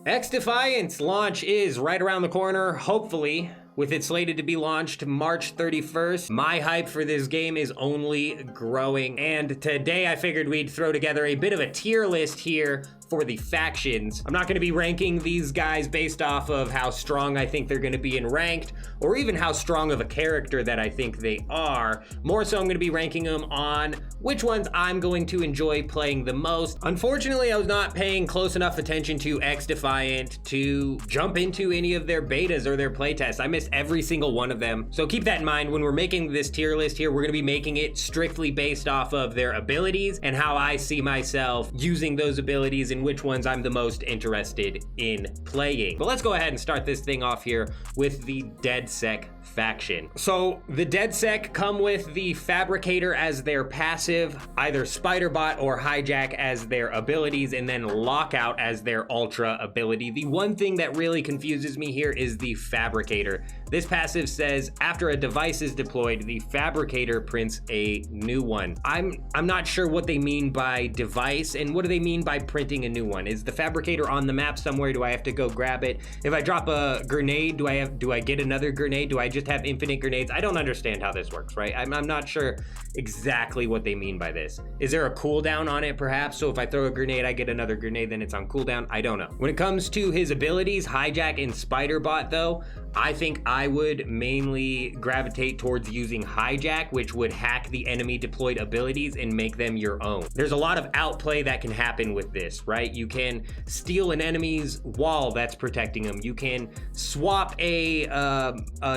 XDefiant's launch is right around the corner, hopefully, with it slated to be launched March 31st. My hype for this game is only growing, and today I figured we'd throw together a bit of a tier list here for the factions. I'm not gonna be ranking these guys based off of how strong I think they're gonna be in ranked, or even how strong of a character that I think they are. More so, I'm gonna be ranking them on which ones I'm going to enjoy playing the most. Unfortunately, I was not paying close enough attention to XDefiant to jump into any of their betas or their playtests. I missed every single one of them. So keep that in mind when we're making this tier list here. We're gonna be making it strictly based off of their abilities and how I see myself using those abilities and which ones I'm the most interested in playing. But let's go ahead and start this thing off here with the DeadSec faction. So the DeadSec come with the Fabricator as their passive, either Spiderbot or Hijack as their abilities, and then Lockout as their ultra ability. The one thing that really confuses me here is the Fabricator. This passive says after a device is deployed, the Fabricator prints a new one. I'm not sure what they mean by device, and what do they mean by printing a new one? Is the Fabricator on the map somewhere? Do I have to go grab it? If I drop a grenade, do I get another grenade? Do I just have infinite grenades? I don't understand how this works, right? I'm not sure exactly what they mean by this. Is there a cooldown on it perhaps? So if I throw a grenade, I get another grenade, then it's on cooldown? I don't know. When it comes to his abilities, Hijack and Spiderbot though, I think I would mainly gravitate towards using Hijack, which would hack the enemy deployed abilities and make them your own. There's a lot of outplay that can happen with this, right? You can steal an enemy's wall that's protecting them. You can swap a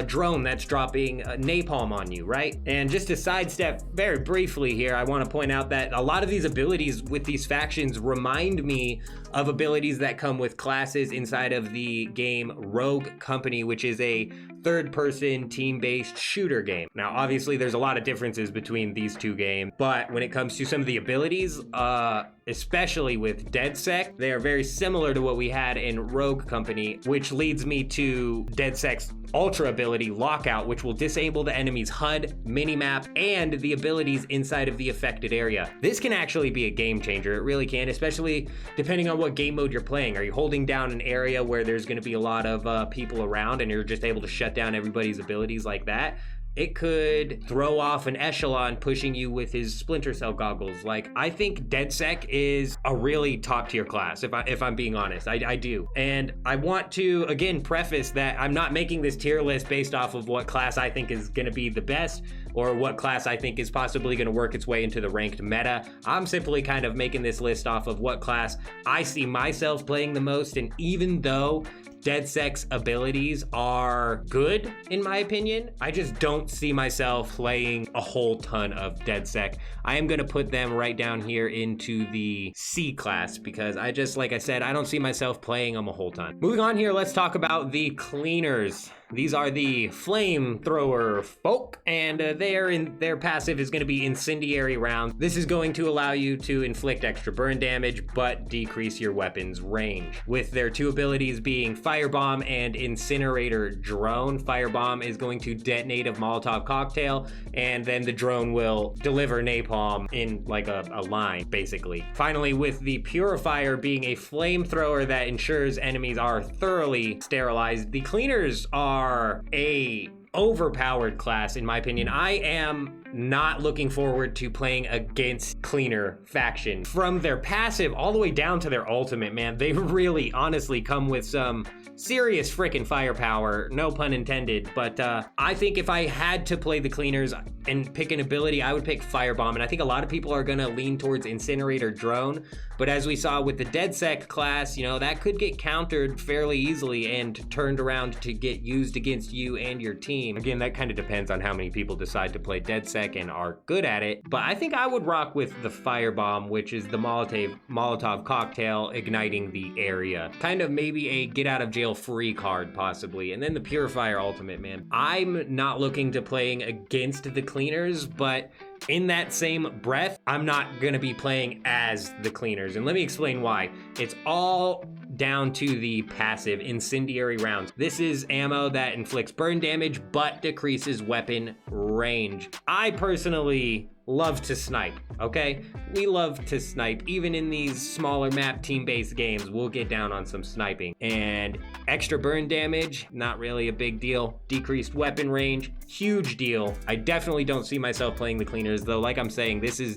drone that's dropping napalm on you, right? And just to sidestep very briefly here, I want to point out that a lot of these abilities with these factions remind me of abilities that come with classes inside of the game Rogue Company, which is a third-person team-based shooter game. Now, obviously, there's a lot of differences between these two games, but when it comes to some of the abilities, especially with DeadSec, they are very similar to what we had in Rogue Company, which leads me to DeadSec's ultra ability, Lockout, which will disable the enemy's HUD, minimap, and the abilities inside of the affected area. This can actually be a game changer. It really can, especially depending on what game mode you're playing. Are you holding down an area where there's going to be a lot of people around and you're just able to shut down everybody's abilities like that? It could throw off an echelon pushing you with his Splinter Cell goggles. Like, I think DeadSec is a really top tier class, if I'm being honest. I do. And I want to, again, preface that I'm not making this tier list based off of what class I think is going to be the best or what class I think is possibly going to work its way into the ranked meta. I'm simply kind of making this list off of what class I see myself playing the most. And even though DeadSec's abilities are good, in my opinion, I just don't see myself playing a whole ton of DeadSec. I am going to put them right down here into the C class because like I said, I don't see myself playing them a whole ton. Moving on here, let's talk about the cleaners. These are the flamethrower folk, and their passive is going to be incendiary rounds. This is going to allow you to inflict extra burn damage, but decrease your weapon's range. With their two abilities being Firebomb and Incinerator Drone, Firebomb is going to detonate a Molotov cocktail, and then the drone will deliver napalm in like a line, basically. Finally, with the Purifier being a flamethrower that ensures enemies are thoroughly sterilized, the cleaners are a overpowered class, in my opinion. I am not looking forward to playing against cleaner faction. From their passive all the way down to their ultimate, man, they really honestly come with some serious freaking firepower, no pun intended. But I think if I had to play the cleaners and pick an ability, I would pick Firebomb. And I think a lot of people are gonna lean towards Incinerator Drone. But as we saw with the DeadSec class, you know, that could get countered fairly easily and turned around to get used against you and your team. Again, that kind of depends on how many people decide to play DeadSec and are good at it. But I think I would rock with the Firebomb, which is the Molotov cocktail igniting the area. Kind of maybe a get out of jail free card possibly. And then the Purifier ultimate, man. I'm not looking to playing against the cleaners, but in that same breath, I'm not gonna be playing as the cleaners. And let me explain why. It's all down to the passive Incendiary Rounds. This is ammo that inflicts burn damage but decreases weapon range. I personally love to snipe, okay? We love to snipe. Even in these smaller map team-based games, we'll get down on some sniping. And extra burn damage, not really a big deal. Decreased weapon range, huge deal. I definitely don't see myself playing the cleaners, though. Like I'm saying, this is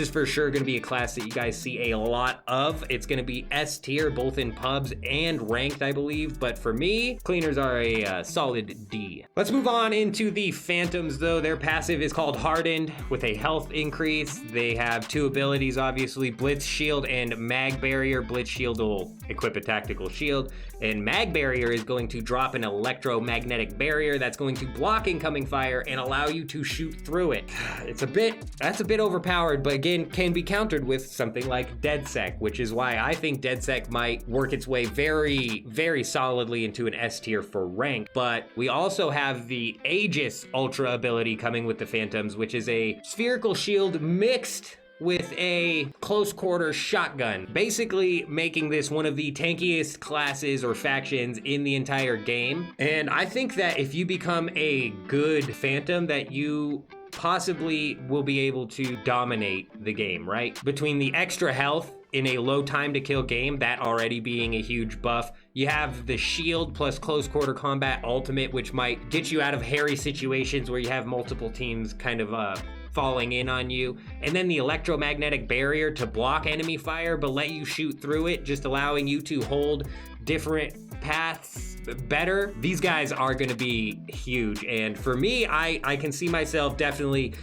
for sure gonna be a class that you guys see a lot of. It's gonna be S tier, both in pubs and ranked, I believe. But for me, cleaners are a solid D. Let's move on into the Phantoms, though. Their passive is called Hardened, with a health increase. They have two abilities, obviously, Blitz Shield and Mag Barrier. Blitz Shield will equip a tactical shield, and Mag Barrier is going to drop an electromagnetic barrier that's going to block incoming fire and allow you to shoot through it. That's a bit overpowered, but again, can be countered with something like DeadSec, which is why I think DeadSec might work its way very, very solidly into an S tier for rank. But we also have the Aegis Ultra ability coming with the Phantoms, which is a spherical shield mixed with a close quarter shotgun, basically making this one of the tankiest classes or factions in the entire game. And I think that if you become a good Phantom, that you possibly will be able to dominate the game, right? Between the extra health in a low time to kill game, that already being a huge buff. You have the shield plus close quarter combat ultimate, which might get you out of hairy situations where you have multiple teams kind of falling in on you. And then the electromagnetic barrier to block enemy fire but let you shoot through it, just allowing you to hold different paths better. These guys are going to be huge, and for me, I can see myself definitely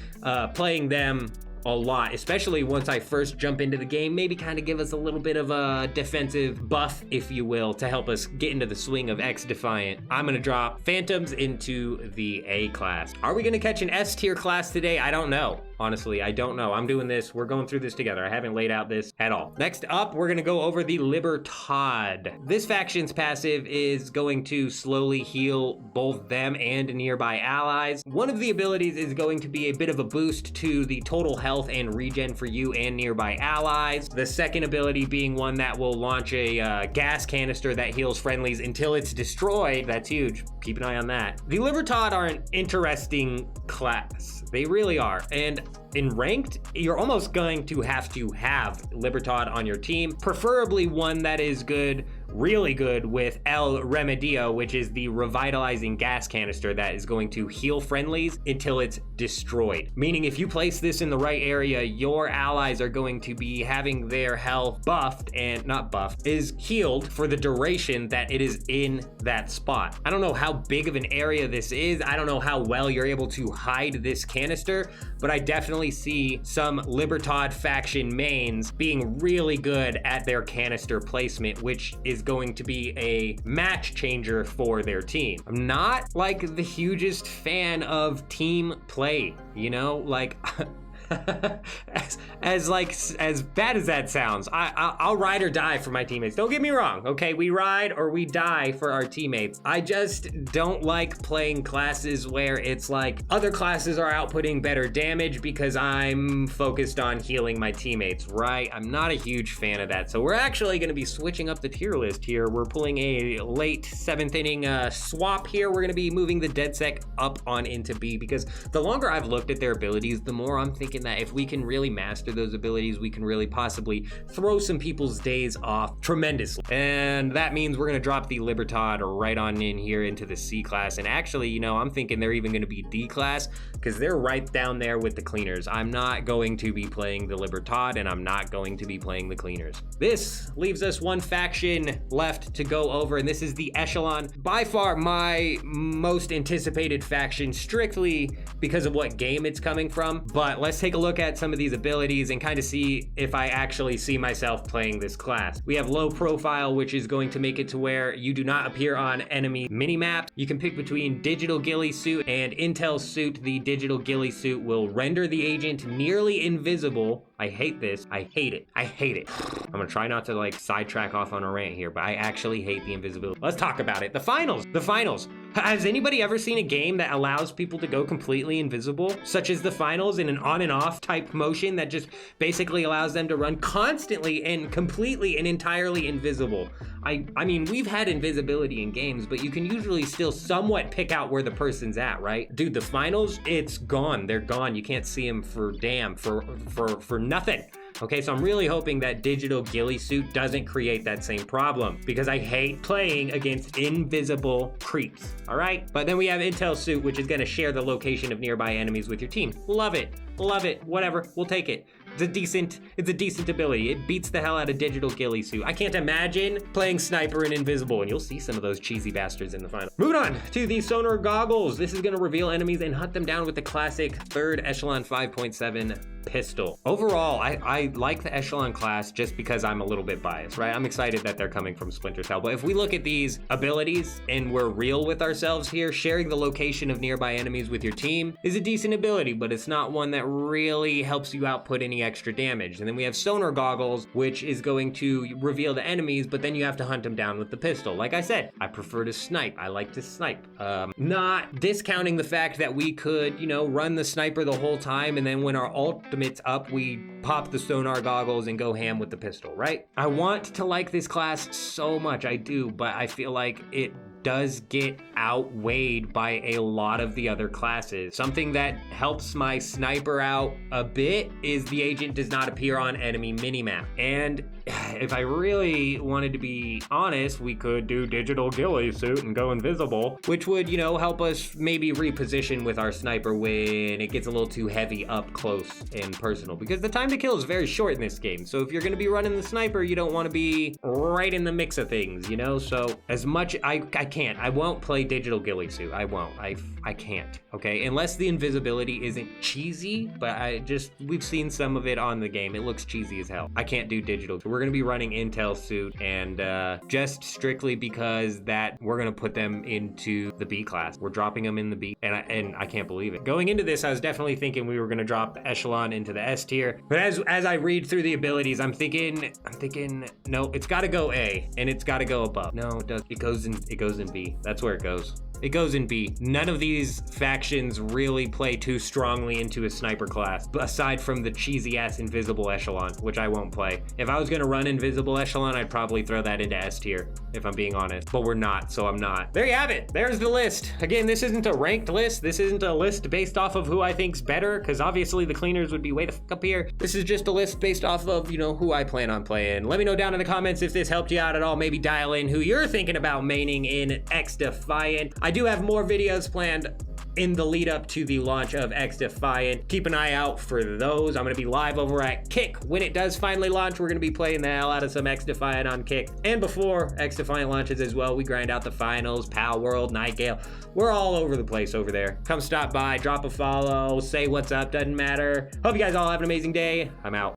playing them a lot, especially once I first jump into the game. Maybe kind of give us a little bit of a defensive buff, if you will, to help us get into the swing of XDefiant. I'm gonna drop Phantoms into the A class. Are we gonna catch an S tier class today? I don't know. Honestly, I don't know. I'm doing this. We're going through this together. I haven't laid out this at all. Next up, we're going to go over the Libertad. This faction's passive is going to slowly heal both them and nearby allies. One of the abilities is going to be a bit of a boost to the total health and regen for you and nearby allies. The second ability being one that will launch a gas canister that heals friendlies until it's destroyed. That's huge. Keep an eye on that. The Libertad are an interesting class. They really are. And in ranked, you're almost going to have Libertad on your team, preferably one that is good, really good, with El Remedio, which is the revitalizing gas canister that is going to heal friendlies until it's destroyed. Meaning if you place this in the right area, your allies are going to be having their health buffed, and not buffed, is healed for the duration that it is in that spot. I don't know how big of an area this is. I don't know how well you're able to hide this canister, but I definitely see some Libertad faction mains being really good at their canister placement, which is going to be a match changer for their team. I'm not like the hugest fan of team play, you know, like as bad as that sounds, I'll ride or die for my teammates. Don't get me wrong, okay? We ride or we die for our teammates. I just don't like playing classes where it's like other classes are outputting better damage because I'm focused on healing my teammates, right? I'm not a huge fan of that. So we're actually going to be switching up the tier list here. We're pulling a late 7th inning swap here. We're going to be moving the DeadSec up on into B, because the longer I've looked at their abilities, the more I'm thinking that if we can really master those abilities, we can really possibly throw some people's days off tremendously. And that means we're going to drop the Libertad right on in here into the C class. And actually, you know, I'm thinking they're even going to be D class because they're right down there with the cleaners. I'm not going to be playing the Libertad, and I'm not going to be playing the cleaners. This leaves us one faction left to go over, and this is the Echelon. By far my most anticipated faction, strictly because of what game it's coming from. But let's take a look at some of these abilities and kind of see if I actually see myself playing this class. We have low profile, which is going to make it to where you do not appear on enemy mini-maps. You can pick between digital ghillie suit and intel suit. The digital ghillie suit will render the agent nearly invisible. I hate this. I hate it. I hate it. I'm gonna try not to like sidetrack off on a rant here, but I actually hate the invisibility. Let's talk about it. The finals. Has anybody ever seen a game that allows people to go completely invisible, such as the finals, in an on and off type motion that just basically allows them to run constantly and completely and entirely invisible? I mean, we've had invisibility in games, but you can usually still somewhat pick out where the person's at, right? Dude, the finals, it's gone. They're gone. You can't see them for nothing. Okay, so I'm really hoping that digital ghillie suit doesn't create that same problem, because I hate playing against invisible creeps, all right? But then we have intel suit, which is gonna share the location of nearby enemies with your team. Love it, whatever, we'll take it. It's a decent ability. It beats the hell out of digital ghillie suit. I can't imagine playing sniper and invisible, and you'll see some of those cheesy bastards in the final. Moving on to the sonar goggles. This is gonna reveal enemies and hunt them down with the classic 3rd echelon 5.7 pistol. Overall, I like the echelon class just because I'm a little bit biased, right? I'm excited that they're coming from Splinter Cell, but if we look at these abilities and we're real with ourselves here, sharing the location of nearby enemies with your team is a decent ability, but it's not one that really helps you output any extra damage. And then we have sonar goggles, which is going to reveal the enemies, but then you have to hunt them down with the pistol. Like I said, I prefer to snipe. I like to snipe. Not discounting the fact that we could, you know, run the sniper the whole time, and then when our ultimate's up, we pop the sonar goggles and go ham with the pistol, right? I want to like this class so much, I do, but I feel like it does get outweighed by a lot of the other classes. Something that helps my sniper out a bit is the agent does not appear on enemy minimap. And if I really wanted to be honest, we could do digital ghillie suit and go invisible, which would, you know, help us maybe reposition with our sniper when it gets a little too heavy up close and personal, because the time to kill is very short in this game. So if you're gonna be running the sniper, you don't wanna be right in the mix of things, you know? So as much, I won't play digital ghillie suit. I won't, I can't, okay? Unless the invisibility isn't cheesy, but we've seen some of it on the game. It looks cheesy as hell. I can't do digital. So we're gonna be running intel suit, and just strictly because that we're gonna put them into the B class. We're dropping them in the B, and I can't believe it. Going into this, I was definitely thinking we were gonna drop the echelon into the S tier, but as I read through the abilities, I'm thinking, no, it's gotta go A, and it's gotta go above. No, it does. It goes in B. That's where it goes. It goes in B. None of these factions really play too strongly into a sniper class, aside from the cheesy ass invisible echelon, which I won't play. If I was gonna run invisible echelon, I'd probably throw that into S tier, if I'm being honest, but we're not, so I'm not. There you have it. There's the list. Again, this isn't a ranked list. This isn't a list based off of who I think's better, because obviously the cleaners would be way the fuck up here. This is just a list based off of, you know, who I plan on playing. Let me know down in the comments if this helped you out at all. Maybe dial in who you're thinking about maining in XDefiant. I do have more videos planned in the lead up to the launch of XDefiant. Keep an eye out for those. I'm gonna be live over at Kick. When it does finally launch, we're gonna be playing the hell out of some XDefiant on Kick. And before XDefiant launches as well, we grind out the finals, Pal World, Nightgale. We're all over the place over there. Come stop by, drop a follow, say what's up, doesn't matter. Hope you guys all have an amazing day. I'm out.